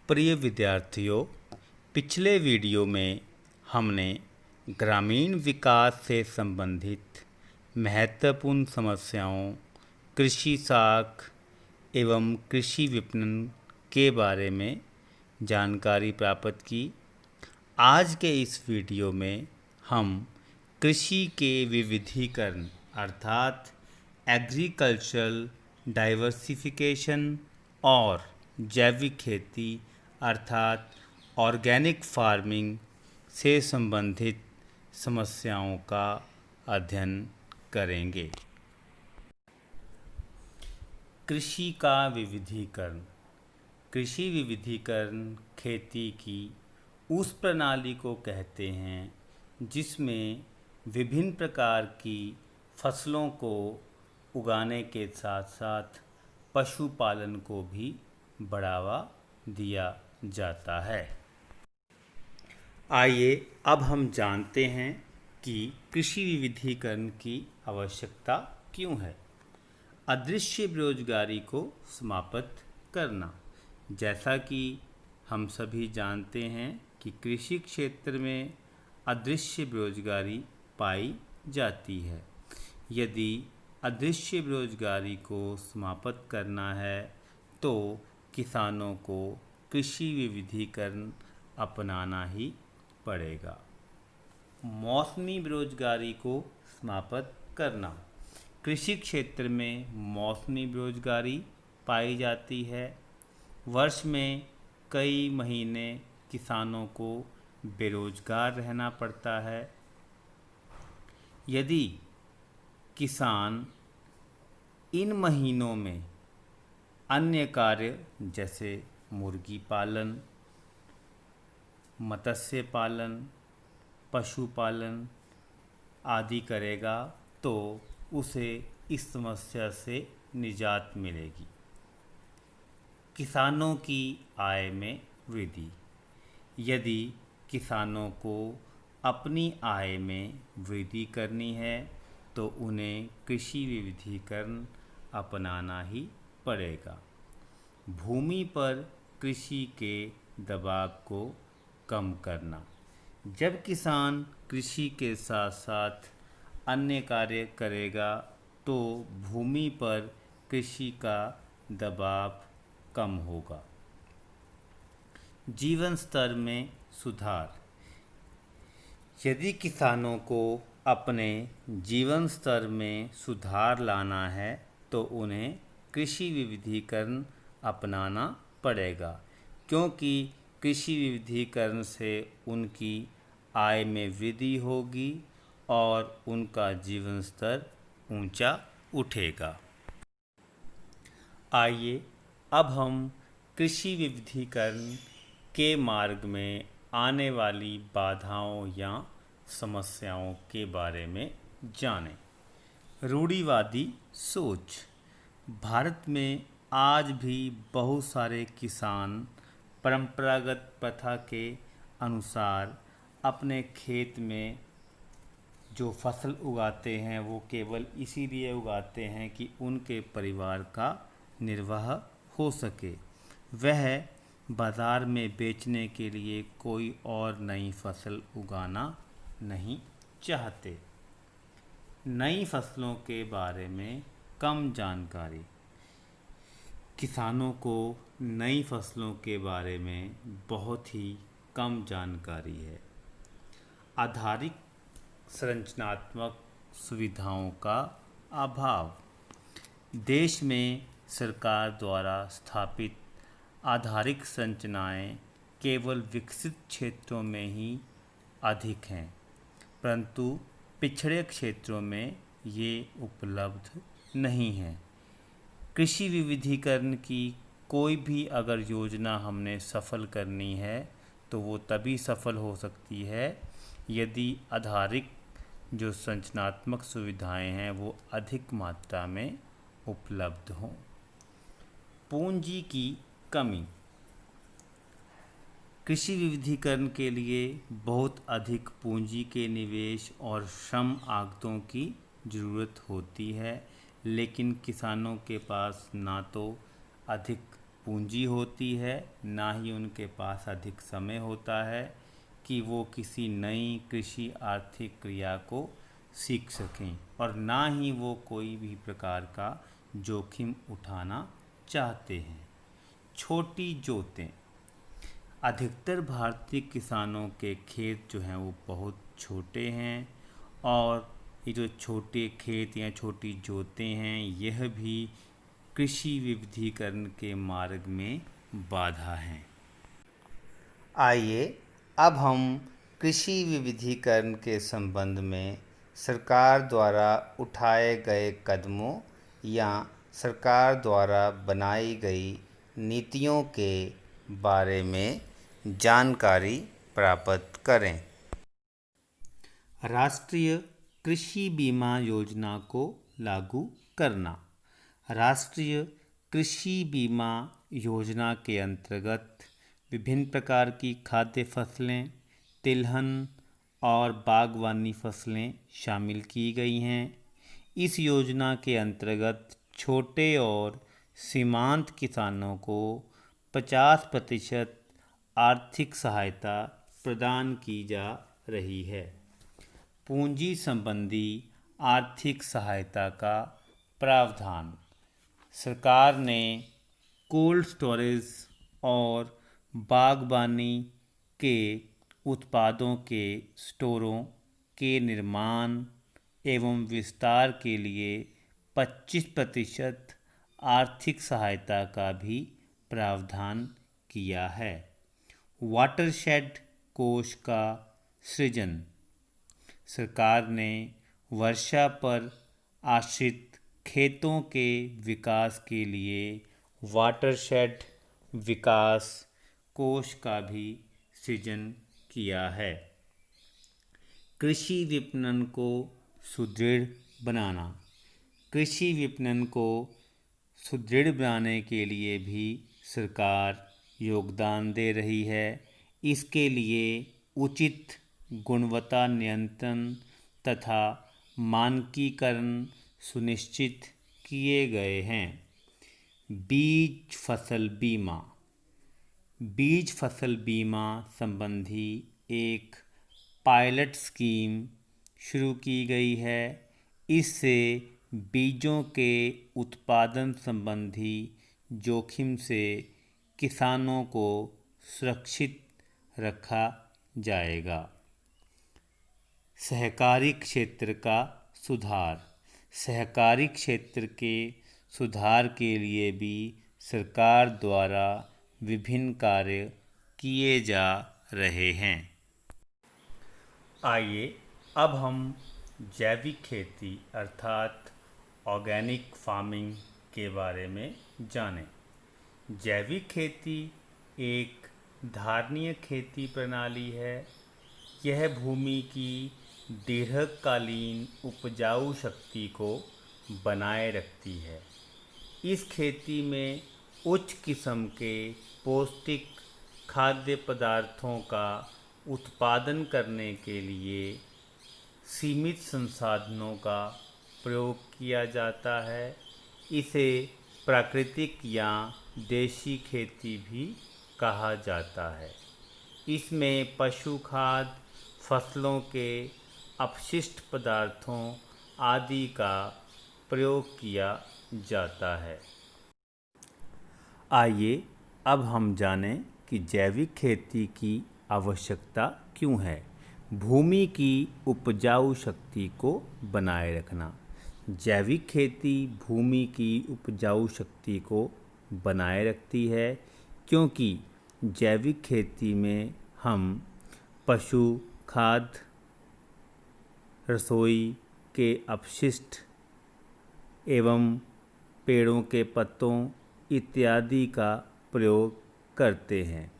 प्रिय विद्यार्थियों, पिछले वीडियो में हमने ग्रामीण विकास से संबंधित महत्वपूर्ण समस्याओं, कृषि साख एवं कृषि विपणन के बारे में जानकारी प्राप्त की। आज के इस वीडियो में हम कृषि के विविधीकरण अर्थात एग्रीकल्चरल डाइवर्सिफिकेशन और जैविक खेती अर्थात ऑर्गेनिक फार्मिंग से संबंधित समस्याओं का अध्ययन करेंगे। कृषि का विविधीकरण। कृषि विविधीकरण खेती की उस प्रणाली को कहते हैं जिसमें विभिन्न प्रकार की फसलों को उगाने के साथ साथ पशुपालन को भी बढ़ावा दिया जाता है। आइए अब हम जानते हैं कि कृषि विविधीकरण की आवश्यकता क्यों है। अदृश्य बेरोजगारी को समाप्त करना। जैसा कि हम सभी जानते हैं कि कृषि क्षेत्र में अदृश्य बेरोजगारी पाई जाती है। यदि अदृश्य बेरोजगारी को समाप्त करना है तो किसानों को कृषि विविधीकरण अपनाना ही पड़ेगा। मौसमी बेरोजगारी को समाप्त करना। कृषि क्षेत्र में मौसमी बेरोजगारी पाई जाती है। वर्ष में कई महीने किसानों को बेरोजगार रहना पड़ता है। यदि किसान इन महीनों में अन्य कार्य जैसे मुर्गी पालन, मत्स्य पालन, पशुपालन आदि करेगा तो उसे इस समस्या से निजात मिलेगी। किसानों की आय में वृद्धि। यदि किसानों को अपनी आय में वृद्धि करनी है तो उन्हें कृषि विविधीकरण अपनाना ही पड़ेगा। भूमि पर कृषि के दबाव को कम करना। जब किसान कृषि के साथ साथ अन्य कार्य करेगा तो भूमि पर कृषि का दबाव कम होगा। जीवन स्तर में सुधार। यदि किसानों को अपने जीवन स्तर में सुधार लाना है तो उन्हें कृषि विविधीकरण अपनाना पड़ेगा, क्योंकि कृषि विविधीकरण से उनकी आय में वृद्धि होगी और उनका जीवन स्तर ऊंचा उठेगा। आइए अब हम कृषि विविधीकरण के मार्ग में आने वाली बाधाओं या समस्याओं के बारे में जानें। रूढ़िवादी सोच। भारत में आज भी बहुत सारे किसान परंपरागत प्रथा के अनुसार अपने खेत में जो फसल उगाते हैं वो केवल इसीलिए उगाते हैं कि उनके परिवार का निर्वाह हो सके। वह बाज़ार में बेचने के लिए कोई और नई फसल उगाना नहीं चाहते। नई फसलों के बारे में कम जानकारी। किसानों को नई फसलों के बारे में बहुत ही कम जानकारी है। आधारिक संरचनात्मक सुविधाओं का अभाव। देश में सरकार द्वारा स्थापित आधारिक संरचनाएं केवल विकसित क्षेत्रों में ही अधिक हैं, परंतु पिछड़े क्षेत्रों में ये उपलब्ध नहीं हैं। कृषि विविधीकरण की कोई भी अगर योजना हमने सफल करनी है तो वो तभी सफल हो सकती है यदि आधारिक जो संरचनात्मक सुविधाएं हैं वो अधिक मात्रा में उपलब्ध हों। पूंजी की कमी। कृषि विविधीकरण के लिए बहुत अधिक पूंजी के निवेश और श्रम आगतों की ज़रूरत होती है, लेकिन किसानों के पास ना तो अधिक पूंजी होती है, ना ही उनके पास अधिक समय होता है कि वो किसी नई कृषि आर्थिक क्रिया को सीख सकें, और ना ही वो कोई भी प्रकार का जोखिम उठाना चाहते हैं। छोटी जोतें। अधिकतर भारतीय किसानों के खेत जो हैं वो बहुत छोटे हैं, और ये जो छोटे खेत या छोटी जोतें हैं यह भी कृषि विविधीकरण के मार्ग में बाधा हैं। आइए अब हम कृषि विविधीकरण के संबंध में सरकार द्वारा उठाए गए कदमों या सरकार द्वारा बनाई गई नीतियों के बारे में जानकारी प्राप्त करें। राष्ट्रीय कृषि बीमा योजना को लागू करना। राष्ट्रीय कृषि बीमा योजना के अंतर्गत विभिन्न प्रकार की खाद्य फसलें, तिलहन और बागवानी फसलें शामिल की गई हैं। इस योजना के अंतर्गत छोटे और सीमांत किसानों को 50% आर्थिक सहायता प्रदान की जा रही है। पूंजी संबंधी आर्थिक सहायता का प्रावधान। सरकार ने कोल्ड स्टोरेज और बागवानी के उत्पादों के स्टोरों के निर्माण एवं विस्तार के लिए 25% आर्थिक सहायता का भी प्रावधान किया है। वाटरशेड कोष का सृजन। सरकार ने वर्षा पर आश्रित खेतों के विकास के लिए वाटरशेड विकास कोष का भी सृजन किया है। कृषि विपणन को सुदृढ़ बनाना। कृषि विपणन को सुदृढ़ बनाने के लिए भी सरकार योगदान दे रही है। इसके लिए उचित गुणवत्ता नियंत्रण तथा मानकीकरण सुनिश्चित किए गए हैं। बीज फसल बीमा। बीज फसल बीमा संबंधी एक पायलट स्कीम शुरू की गई है। इससे बीजों के उत्पादन संबंधी जोखिम से किसानों को सुरक्षित रखा जाएगा। सहकारी क्षेत्र का सुधार। सहकारी क्षेत्र के सुधार के लिए भी सरकार द्वारा विभिन्न कार्य किए जा रहे हैं। आइए अब हम जैविक खेती अर्थात ऑर्गेनिक फार्मिंग के बारे में जानें। जैविक खेती एक धारणीय खेती प्रणाली है। यह भूमि की दीर्घकालीन उपजाऊ शक्ति को बनाए रखती है। इस खेती में उच्च किस्म के पौष्टिक खाद्य पदार्थों का उत्पादन करने के लिए सीमित संसाधनों का प्रयोग किया जाता है। इसे प्राकृतिक या देशी खेती भी कहा जाता है। इसमें पशु खाद, फसलों के अपशिष्ट पदार्थों आदि का प्रयोग किया जाता है। आइए अब हम जानें कि जैविक खेती की आवश्यकता क्यों है। भूमि की उपजाऊ शक्ति को बनाए रखना। जैविक खेती भूमि की उपजाऊ शक्ति को बनाए रखती है, क्योंकि जैविक खेती में हम पशु खाद, रसोई के अपशिष्ट एवं पेड़ों के पत्तों इत्यादि का प्रयोग करते हैं।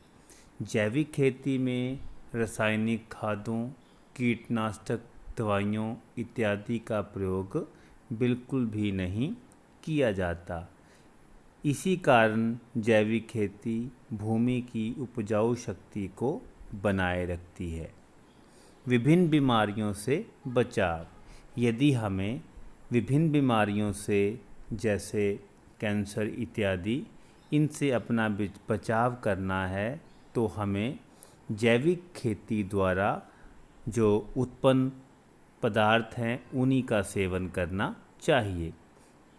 जैविक खेती में रासायनिक खादों, कीटनाशक दवाइयों इत्यादि का प्रयोग बिल्कुल भी नहीं किया जाता। इसी कारण जैविक खेती भूमि की उपजाऊ शक्ति को बनाए रखती है। विभिन्न बीमारियों से बचाव। यदि हमें विभिन्न बीमारियों से जैसे कैंसर इत्यादि इनसे अपना बचाव करना है तो हमें जैविक खेती द्वारा जो उत्पन्न पदार्थ हैं उन्हीं का सेवन करना चाहिए।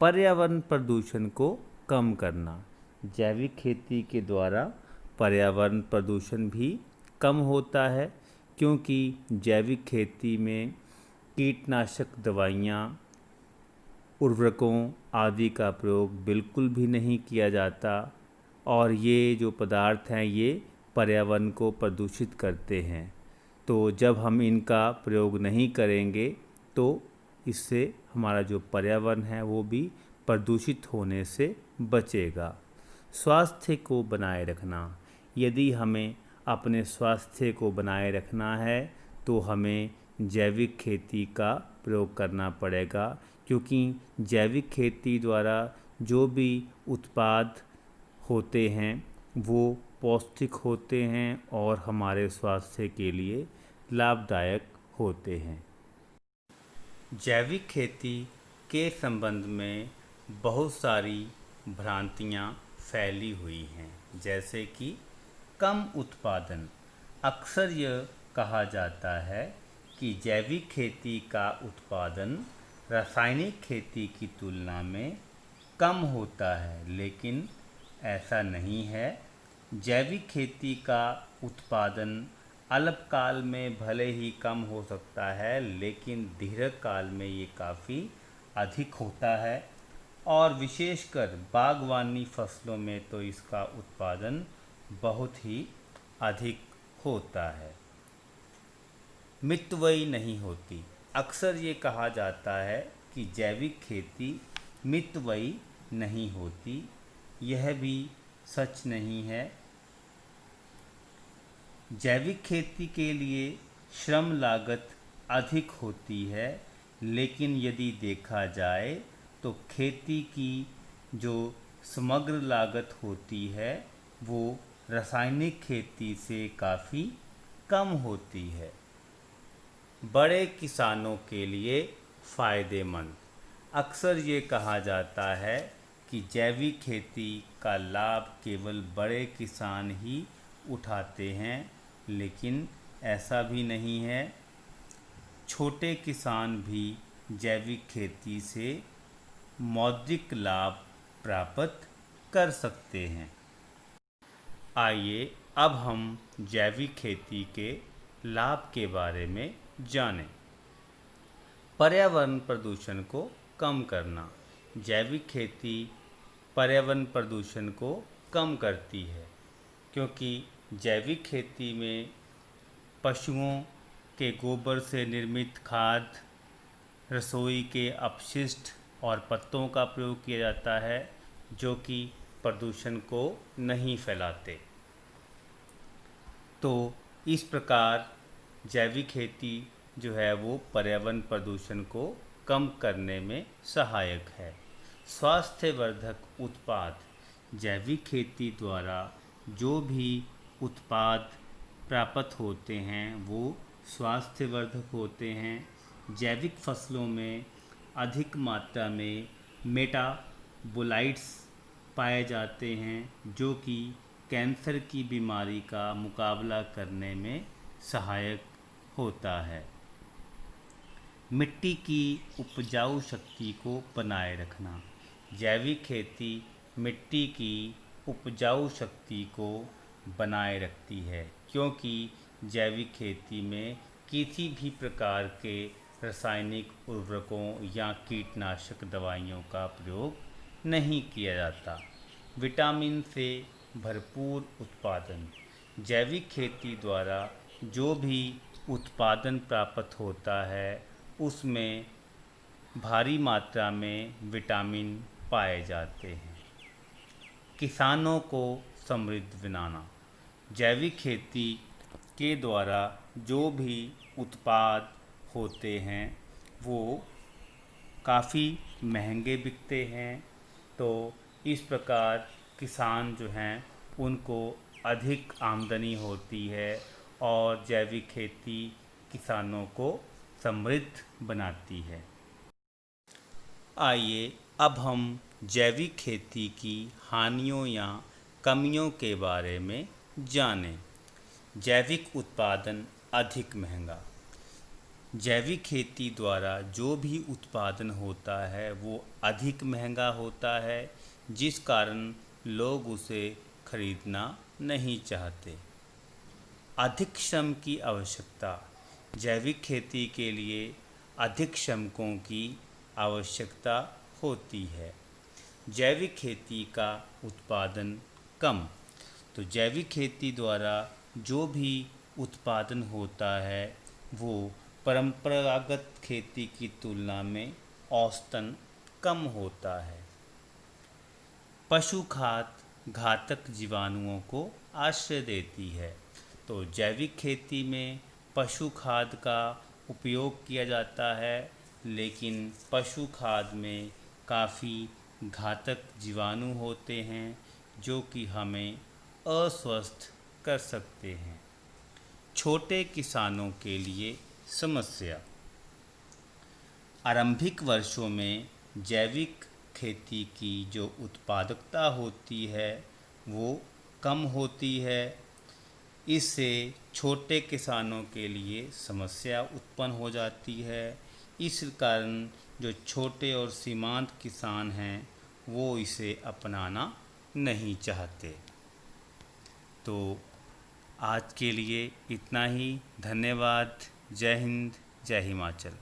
पर्यावरण प्रदूषण को कम करना। जैविक खेती के द्वारा पर्यावरण प्रदूषण भी कम होता है, क्योंकि जैविक खेती में कीटनाशक दवाइयाँ, उर्वरकों आदि का प्रयोग बिल्कुल भी नहीं किया जाता और ये जो पदार्थ हैं ये पर्यावरण को प्रदूषित करते हैं। तो जब हम इनका प्रयोग नहीं करेंगे तो इससे हमारा जो पर्यावरण है वो भी प्रदूषित होने से बचेगा। स्वास्थ्य को बनाए रखना। यदि हमें अपने स्वास्थ्य को बनाए रखना है तो हमें जैविक खेती का प्रयोग करना पड़ेगा, क्योंकि जैविक खेती द्वारा जो भी उत्पाद होते हैं वो पौष्टिक होते हैं और हमारे स्वास्थ्य के लिए लाभदायक होते हैं। जैविक खेती के संबंध में बहुत सारी भ्रांतियाँ फैली हुई हैं, जैसे कि कम उत्पादन। अक्सर यह कहा जाता है कि जैविक खेती का उत्पादन रासायनिक खेती की तुलना में कम होता है, लेकिन ऐसा नहीं है। जैविक खेती का उत्पादन अल्पकाल में भले ही कम हो सकता है, लेकिन दीर्घकाल में ये काफ़ी अधिक होता है और विशेषकर बागवानी फसलों में तो इसका उत्पादन बहुत ही अधिक होता है। मितव्ययी नहीं होती। अक्सर ये कहा जाता है कि जैविक खेती मितव्ययी नहीं होती, यह भी सच नहीं है। जैविक खेती के लिए श्रम लागत अधिक होती है, लेकिन यदि देखा जाए तो खेती की जो समग्र लागत होती है वो रासायनिक खेती से काफ़ी कम होती है। बड़े किसानों के लिए फ़ायदेमंद। अक्सर ये कहा जाता है कि जैविक खेती का लाभ केवल बड़े किसान ही उठाते हैं, लेकिन ऐसा भी नहीं है। छोटे किसान भी जैविक खेती से मौद्रिक लाभ प्राप्त कर सकते हैं। आइए अब हम जैविक खेती के लाभ के बारे में जानें। पर्यावरण प्रदूषण को कम करना। जैविक खेती पर्यावरण प्रदूषण को कम करती है, क्योंकि जैविक खेती में पशुओं के गोबर से निर्मित खाद, रसोई के अपशिष्ट और पत्तों का प्रयोग किया जाता है, जो कि प्रदूषण को नहीं फैलाते। तो इस प्रकार जैविक खेती जो है वो पर्यावरण प्रदूषण को कम करने में सहायक है। स्वास्थ्यवर्धक उत्पाद। जैविक खेती द्वारा जो भी उत्पाद प्राप्त होते हैं वो स्वास्थ्यवर्धक होते हैं। जैविक फसलों में अधिक मात्रा में मेटाबोलाइट्स पाए जाते हैं, जो कि कैंसर की बीमारी का मुकाबला करने में सहायक होता है। मिट्टी की उपजाऊ शक्ति को बनाए रखना। जैविक खेती मिट्टी की उपजाऊ शक्ति को बनाए रखती है, क्योंकि जैविक खेती में किसी भी प्रकार के रासायनिक उर्वरकों या कीटनाशक दवाइयों का प्रयोग नहीं किया जाता। विटामिन से भरपूर उत्पादन। जैविक खेती द्वारा जो भी उत्पादन प्राप्त होता है उसमें भारी मात्रा में विटामिन पाए जाते हैं। किसानों को समृद्ध बनाना। जैविक खेती के द्वारा जो भी उत्पाद होते हैं वो काफ़ी महंगे बिकते हैं, तो इस प्रकार किसान जो हैं उनको अधिक आमदनी होती है और जैविक खेती किसानों को समृद्ध बनाती है। आइए अब हम जैविक खेती की हानियों या कमियों के बारे में जानें। जैविक उत्पादन अधिक महंगा। जैविक खेती द्वारा जो भी उत्पादन होता है वो अधिक महंगा होता है, जिस कारण लोग उसे खरीदना नहीं चाहते। अधिक श्रम की आवश्यकता। जैविक खेती के लिए अधिक श्रमिकों की आवश्यकता होती है। जैविक खेती का उत्पादन कम। तो जैविक खेती द्वारा जो भी उत्पादन होता है वो परंपरागत खेती की तुलना में औसतन कम होता है। पशु खाद घातक जीवाणुओं को आश्रय देती है। तो जैविक खेती में पशु खाद का उपयोग किया जाता है, लेकिन पशु खाद में काफ़ी घातक जीवाणु होते हैं जो कि हमें अस्वस्थ कर सकते हैं। छोटे किसानों के लिए समस्या। आरंभिक वर्षों में जैविक खेती की जो उत्पादकता होती है वो कम होती है। इससे छोटे किसानों के लिए समस्या उत्पन्न हो जाती है। इस कारण जो छोटे और सीमांत किसान हैं वो इसे अपनाना नहीं चाहते। तो आज के लिए इतना ही। धन्यवाद। जय हिंद, जय हिमाचल।